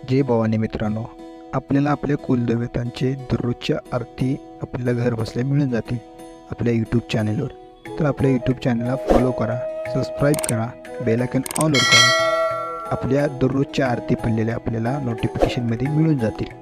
जय भवानी मित्रांनो, आपल्याला आपल्या कुलदेवतांचे दररोजच्या आरती आपल्याला घर बसल्या मिळून जातील आपल्या यूट्यूब चॅनलवर. तर आपल्या यूट्यूब चॅनलला फॉलो करा, सबस्क्राईब करा, बेल आयकॉन ऑलवर करा. आपल्या दररोजच्या आरती पडलेल्या आपल्याला नोटिफिकेशनमध्ये मिळून जातील.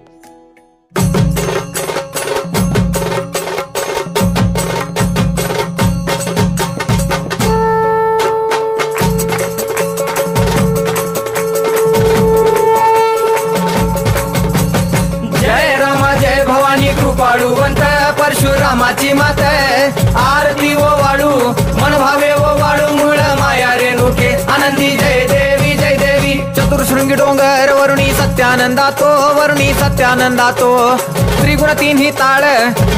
कृपाळुवंत परशुरामाची मात आरती ओ वाळू मन भावे ओ वाळू मूळ माया रेणुके आनंदी जय देवी जय देवी. चतुर्शृंगी डोंगर वरुणी सत्यानंदातो त्रिगुण तिन्ही ताळ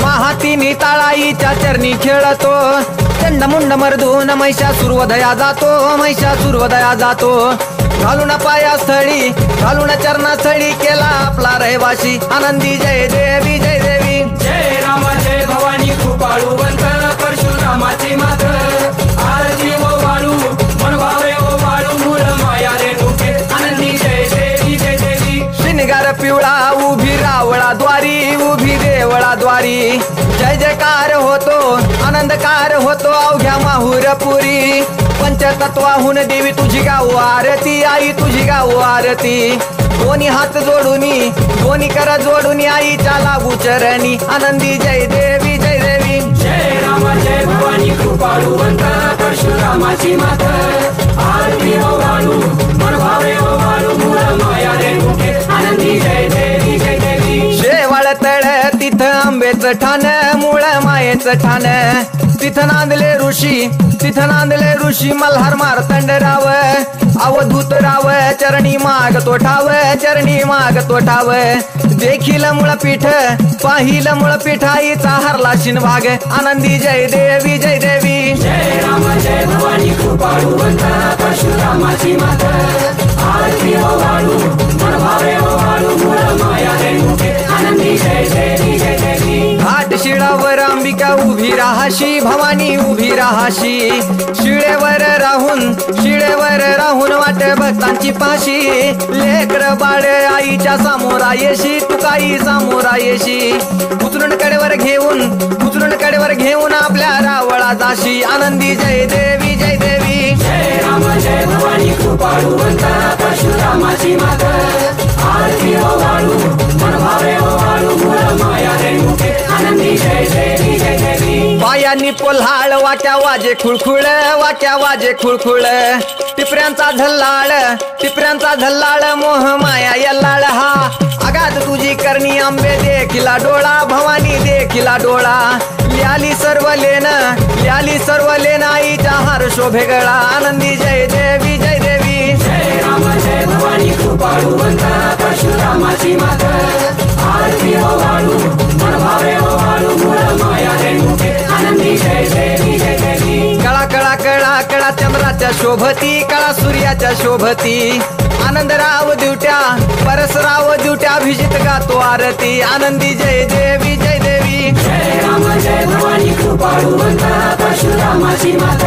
महा तिन्ही ताळाईच्या चरणी खेळतो. चंडमुंड मर्दून महिषासुरवधया जातो घालून पायास्थळी घालून चरणास्थळी केला आपला रहिवाशी आनंदी जय देवी जय देवी. जय राम जय भवानी कृपाळुवंत परशुरामाची मात आरती ओ वाळू मन भावे ओ वाळू मूळ माया रेणुके आनंदी जय देवी जय देवी. श्रीनिगार पिवळा उभी रावळाद्वारी उभी देवळाद्वारी जय जयकार होतो आनंदकार होतो अवघ्या माहुरपुरी. पंचतत्वाहून देवी तुझी गाऊ आरती आई तुझी गाऊ आरती. दोन्ही हात जोडूनी दोन्ही कर जोडूनी आईच्या लागू चरणी आनंदी जय देवी जय देवी. जय राम जय भवानी कृपाळुवंत परशुरामाची मात आरती ओ वाळू मन भावे ओ वाळू मूळ माया रेणुके आनंदी जय देवी जय देवी. शेवाळ तळ तिथं आंबेचं ठाण मूळ मायेचं ठाण तिथं नांदले ऋषी मल्हार मार्तंडराव अवधूत राव चरणी मागतो ठाव देखील मुळपीठ पाहिल मुळपीठ आईचा हरला शिनभाग आनंदी जय देवी जय देवी. जय राम जय भवानी कृपाळुवंत परशुरामाची मात आरती ओ वाळू मन भावे ओ वाळू मूळ माया रेणुके आनंदी जय देवी जय देवी. घाट शिळावर अंबिका उभी राहाशी भवानी उभी राहाशी शिळेवर राहून वाट भक्तांची पाशी लेकर बाळ आईच्या समोरा येशी तुकाई समोरा येशी उचलून कडेवर घेऊन आपल्या रावळा जाशी आनंदी जय देवी जय देवी. जय राम जय भवानी कृपाळुवंत परशुरामाची मात आरती ओ वाळू मन भावे ओ वाळू मूळ माया रेणुके आनंदी जय देवी जय देवी. पायांनी पोल्हाळ वाट्या वाजे खुळखुळ टिपऱ्यांचा झल्लाळ मोह माया यल्लाळ हा आगात तुझी करणी आंबे देखिला डोळा भवानी देखिला डोळा. ल्याली सर्व लेन आईच्या हार शोभे गळा आनंदी जय देवी जय देवी. जय राम जय भवानी कृपाळुवंत परशुरामाची मात आरती ओ वाळू मन भावे ओ वाळू मूळ माया रेणुके आनंदी जय देवी जय देवी. कळा चंद्राच्या शोभती कळा सूर्याच्या शोभती आनंदराव दिवट्या परसराव दिवट्या अभिजित गातो आरती आनंदी जय देवी जय देवी. जय राम जय भवानी कृपाळुवंत परशुरामाची मात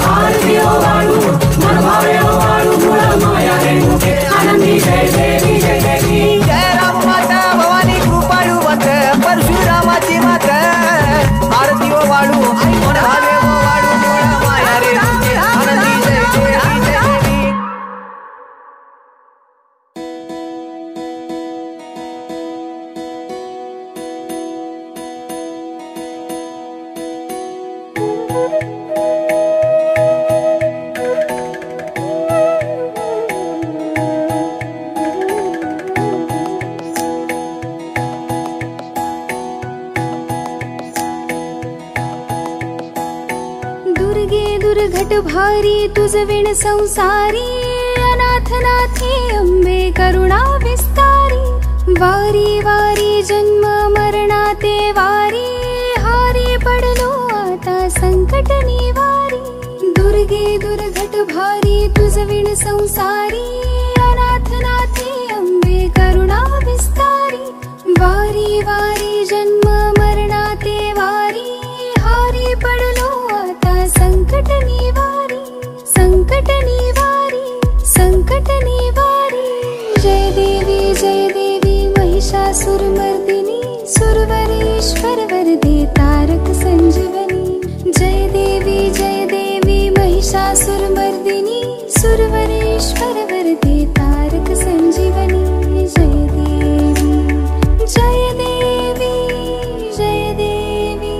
आरती ओ वाळू मन भावे ओ वाळू मूळ माया रेणुके आनंदी जय देवी जय देवी. जय राम माता भवानी कृपाळुवंत परशुरामाची मात आरती ओ वाळू मन भावे ओ वाळू मूळ माया रेणुके आनंदी जय देवी जय देवी. दुर्घट भारी तुझ विण संसारी अनाथ नाथे अंबे करुणा विस्तारी. वारी वारी जन्म मरणाते वारी हारी पडलो आता संकट निवारी. दुर्गे दुर्घट भारी तुझ विण संसारी अनाथ नाथे अंबे करुणा विस्तारी. वारी वारी जन्म मरणाते वारी हारी पडलो आता संकट निवारी संकट निवारी. जय देवी महिषासुरमर्दिनी सुरवरेश्वर वरदे तारक संजीवनी। जय देवी महिषासुरमर्दिनी सुरवरेश्वर वरदे तारक संजीवनी। जय देवी जय देवी जय देवी।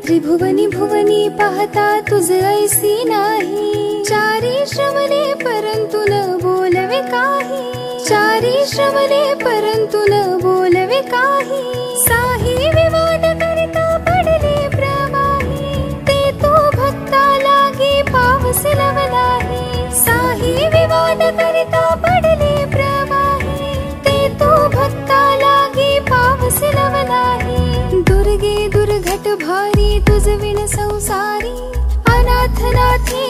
त्रिभुवनी भुवनी पाहता तुझ ऐसी नाही। चारी श्रवणे परंतु न बोलवे काही। चारी श्रवणे परंतु न बोलवे काही। साही विवाद करिता पडले प्रवाही। ते तो भक्ता लागी पावस लवलाही। साही विवाद करिता पडले प्रवाही। ते तो भक्ता लागी पावस लवलाही। दुर्गे दुर्घट भारी तुझ विण संसारी। अनाथ नाथे